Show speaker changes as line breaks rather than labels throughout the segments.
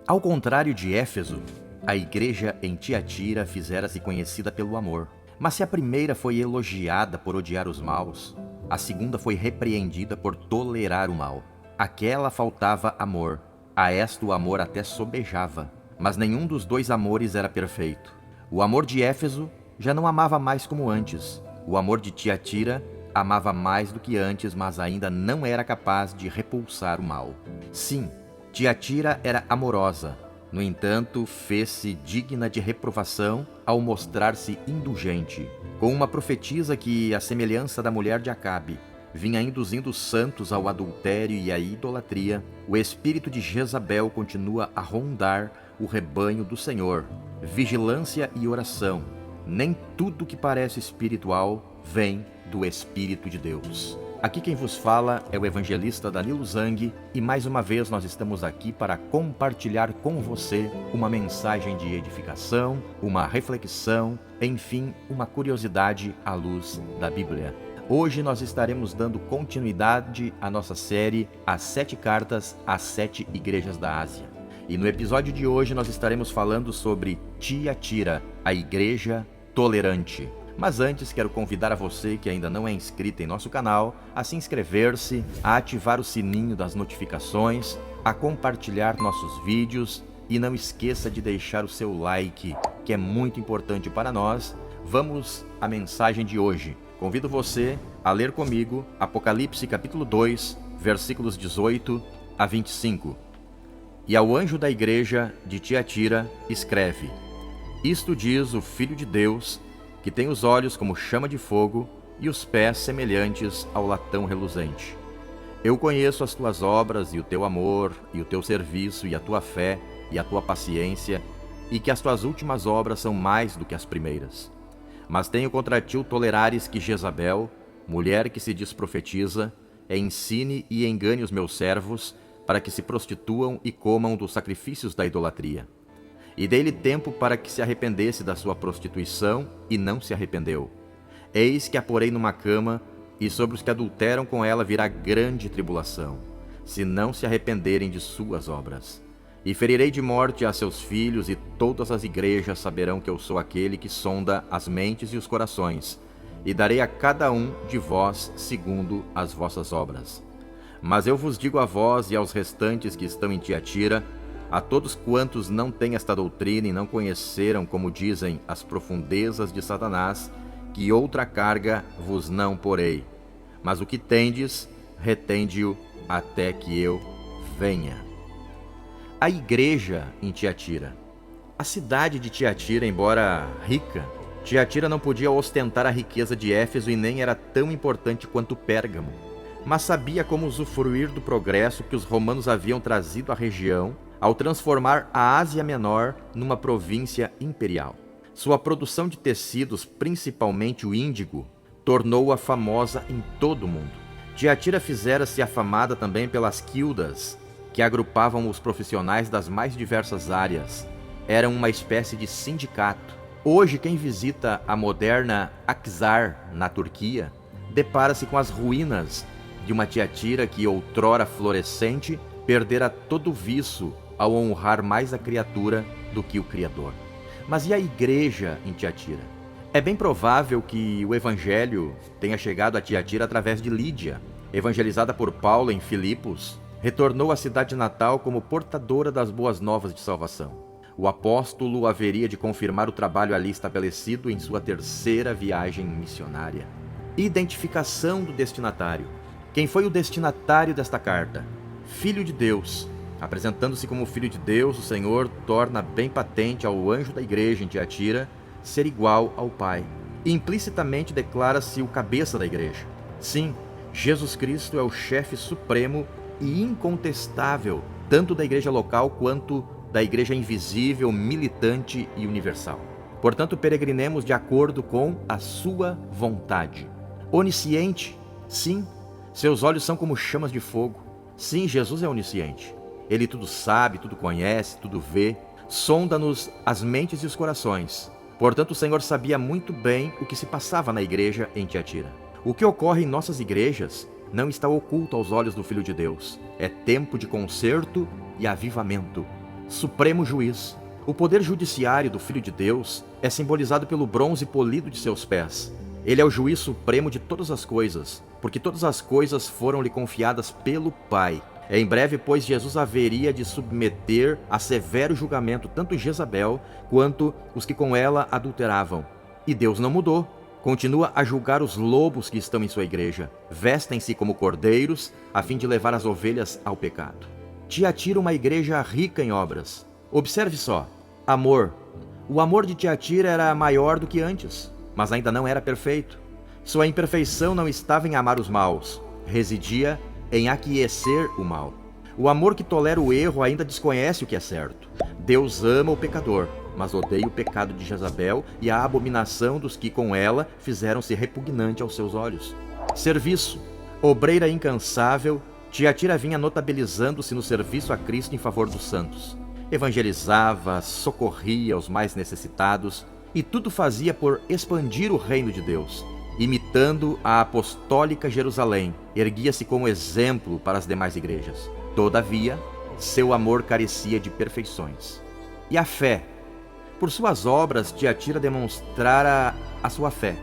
Ao contrário de Éfeso, a igreja em Tiatira fizera-se conhecida pelo amor. Mas se a primeira foi elogiada por odiar os maus, a segunda foi repreendida por tolerar o mal. Àquela faltava amor, a esta o amor até sobejava, mas nenhum dos dois amores era perfeito. O amor de Éfeso já não amava mais como antes. O amor de Tiatira amava mais do que antes, mas ainda não era capaz de repulsar o mal. Sim, Tiatira era amorosa. No entanto, fez-se digna de reprovação ao mostrar-se indulgente, com uma profetisa que, à semelhança da mulher de Acabe, vinha induzindo os santos ao adultério e à idolatria. O espírito de Jezabel continua a rondar o rebanho do Senhor. Vigilância e oração. Nem tudo que parece espiritual vem do Espírito de Deus. Aqui quem vos fala é o evangelista Danilo Zang, e mais uma vez nós estamos aqui para compartilhar com você uma mensagem de edificação, uma reflexão, enfim, uma curiosidade à luz da Bíblia. Hoje nós estaremos dando continuidade à nossa série As 7 Cartas às 7 Igrejas da Ásia. E no episódio de hoje nós estaremos falando sobre Tiatira, a igreja tolerante. Mas antes, quero convidar a você que ainda não é inscrito em nosso canal a se inscrever-se, a ativar o sininho das notificações, a compartilhar nossos vídeos e não esqueça de deixar o seu like, que é muito importante para nós. Vamos à mensagem de hoje. Convido você a ler comigo Apocalipse capítulo 2, versículos 18 a 25. E ao anjo da igreja de Tiatira escreve: Isto diz o Filho de Deus, que tem os olhos como chama de fogo e os pés semelhantes ao latão reluzente. Eu conheço as tuas obras e o teu amor e o teu serviço e a tua fé e a tua paciência, e que as tuas últimas obras são mais do que as primeiras. Mas tenho contra ti o tolerares que Jezabel, mulher que se diz profetiza, ensine e engane os meus servos para que se prostituam e comam dos sacrifícios da idolatria. E dei-lhe tempo para que se arrependesse da sua prostituição, e não se arrependeu. Eis que a porei numa cama, e sobre os que adulteram com ela virá grande tribulação, se não se arrependerem de suas obras. E ferirei de morte a seus filhos, e todas as igrejas saberão que eu sou aquele que sonda as mentes e os corações, e darei a cada um de vós segundo as vossas obras. Mas eu vos digo a vós e aos restantes que estão em Tiatira, a todos quantos não têm esta doutrina e não conheceram, como dizem, as profundezas de Satanás, que outra carga vos não porei. Mas o que tendes, retende-o até que eu venha. A igreja em Tiatira. A cidade de Tiatira, embora rica, Tiatira não podia ostentar a riqueza de Éfeso e nem era tão importante quanto Pérgamo, mas sabia como usufruir do progresso que os romanos haviam trazido à região ao transformar a Ásia Menor numa província imperial. Sua produção de tecidos, principalmente o índigo, tornou-a famosa em todo o mundo. Tiatira fizera-se afamada também pelas quildas, que agrupavam os profissionais das mais diversas áreas. Eram uma espécie de sindicato. Hoje, quem visita a moderna Aksar, na Turquia, depara-se com as ruínas de uma Tiatira que, outrora florescente, perdera todo o viço ao honrar mais a criatura do que o Criador. Mas e a igreja em Tiatira? É bem provável que o evangelho tenha chegado a Tiatira através de Lídia, evangelizada por Paulo em Filipos, retornou à cidade natal como portadora das boas novas de salvação. O apóstolo haveria de confirmar o trabalho ali estabelecido em sua terceira viagem missionária. Identificação do destinatário. Quem foi o destinatário desta carta? Filho de Deus. Apresentando-se como Filho de Deus, o Senhor torna bem patente ao anjo da igreja em Tiatira ser igual ao Pai. E implicitamente declara-se o cabeça da igreja. Sim, Jesus Cristo é o chefe supremo e incontestável, tanto da igreja local quanto da igreja invisível, militante e universal. Portanto, peregrinemos de acordo com a sua vontade. Onisciente, sim, seus olhos são como chamas de fogo. Sim, Jesus é onisciente. Ele tudo sabe, tudo conhece, tudo vê. Sonda-nos as mentes e os corações. Portanto, o Senhor sabia muito bem o que se passava na igreja em Tiatira. O que ocorre em nossas igrejas não está oculto aos olhos do Filho de Deus. É tempo de conserto e avivamento. supremo juiz. O poder judiciário do Filho de Deus é simbolizado pelo bronze polido de seus pés. Ele é o juiz supremo de todas as coisas, porque todas as coisas foram-lhe confiadas pelo Pai. Em breve, pois, Jesus haveria de submeter a severo julgamento tanto Jezabel quanto os que com ela adulteravam. E Deus não mudou. Continua a julgar os lobos que estão em sua igreja. Vestem-se como cordeiros, a fim de levar as ovelhas ao pecado. Tiatira, uma igreja rica em obras. Observe só. Amor. O amor de Tiatira era maior do que antes, mas ainda não era perfeito. Sua imperfeição não estava em amar os maus, residia em aquecer o mal. O amor que tolera o erro ainda desconhece o que é certo. Deus ama o pecador, mas odeia o pecado de Jezabel e a abominação dos que com ela fizeram-se repugnante aos seus olhos. Serviço. Obreira incansável, Tiatira vinha notabilizando-se no serviço a Cristo em favor dos santos. Evangelizava, socorria os mais necessitados e tudo fazia por expandir o reino de Deus. Imitando a apostólica Jerusalém, erguia-se como exemplo para as demais igrejas. Todavia, seu amor carecia de perfeições. E a fé? Por suas obras, Tiatira demonstrara a sua fé.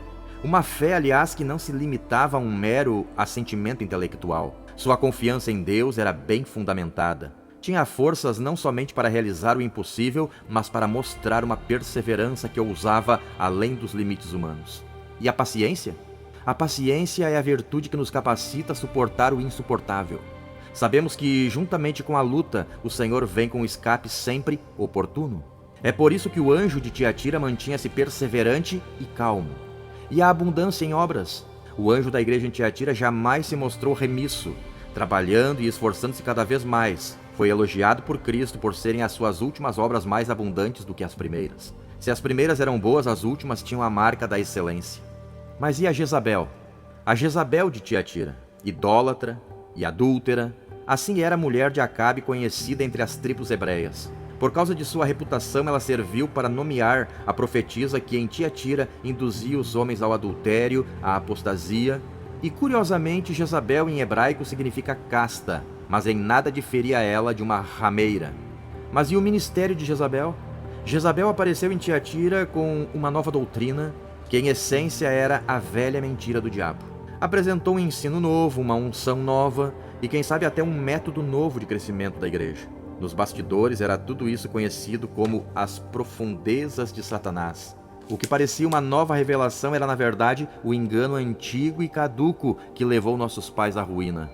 Uma fé, aliás, que não se limitava a um mero assentimento intelectual. Sua confiança em Deus era bem fundamentada. Tinha forças não somente para realizar o impossível, mas para mostrar uma perseverança que ousava além dos limites humanos. E a paciência? A paciência é a virtude que nos capacita a suportar o insuportável. Sabemos que, juntamente com a luta, o Senhor vem com o escape sempre oportuno. É por isso que o anjo de Tiatira mantinha-se perseverante e calmo. E a abundância em obras? O anjo da igreja em Tiatira jamais se mostrou remisso, trabalhando e esforçando-se cada vez mais. Foi elogiado por Cristo por serem as suas últimas obras mais abundantes do que as primeiras. Se as primeiras eram boas, as últimas tinham a marca da excelência. Mas e a Jezabel? A Jezabel de Tiatira, idólatra e adúltera, assim era a mulher de Acabe conhecida entre as tribos hebreias. Por causa de sua reputação, ela serviu para nomear a profetisa que em Tiatira induzia os homens ao adultério, à apostasia. E curiosamente, Jezabel em hebraico significa casta, mas em nada diferia ela de uma rameira. Mas e o ministério de Jezabel? Jezabel apareceu em Tiatira com uma nova doutrina, que em essência era a velha mentira do diabo. Apresentou um ensino novo, uma unção nova e quem sabe até um método novo de crescimento da igreja. Nos bastidores era tudo isso conhecido como as profundezas de Satanás. O que parecia uma nova revelação era na verdade o engano antigo e caduco que levou nossos pais à ruína.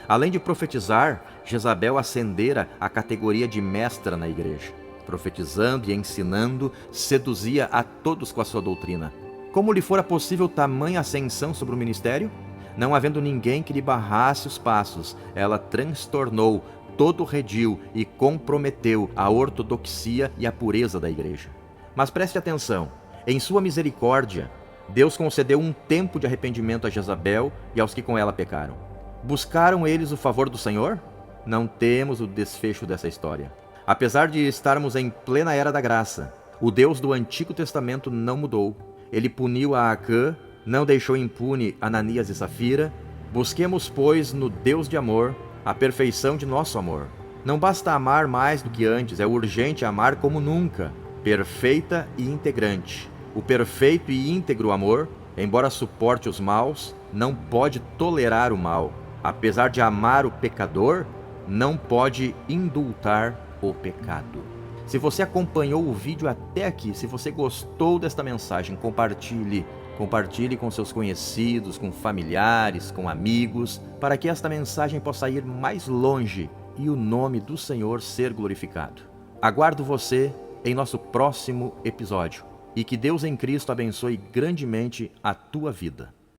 Além de profetizar, Jezabel ascendera à categoria de mestra na igreja. Profetizando e ensinando, seduzia a todos com a sua doutrina. Como lhe fora possível tamanha ascensão sobre o ministério? Não havendo ninguém que lhe barrasse os passos, ela transtornou todo o redil e comprometeu a ortodoxia e a pureza da igreja. Mas preste atenção, em sua misericórdia, Deus concedeu um tempo de arrependimento a Jezabel e aos que com ela pecaram. Buscaram eles o favor do Senhor? Não temos o desfecho dessa história. Apesar de estarmos em plena era da graça, o Deus do Antigo Testamento não mudou. Ele puniu a Acã, não deixou impune Ananias e Safira. Busquemos, pois, no Deus de amor, a perfeição de nosso amor. Não basta amar mais do que antes, é urgente amar como nunca, perfeita e integrante. O perfeito e íntegro amor, embora suporte os maus, não pode tolerar o mal. Apesar de amar o pecador, não pode indultar o pecado. Se você acompanhou o vídeo até aqui, se você gostou desta mensagem, compartilhe. Compartilhe com seus conhecidos, com familiares, com amigos, para que esta mensagem possa ir mais longe e o nome do Senhor ser glorificado. Aguardo você em nosso próximo episódio e que Deus em Cristo abençoe grandemente a tua vida.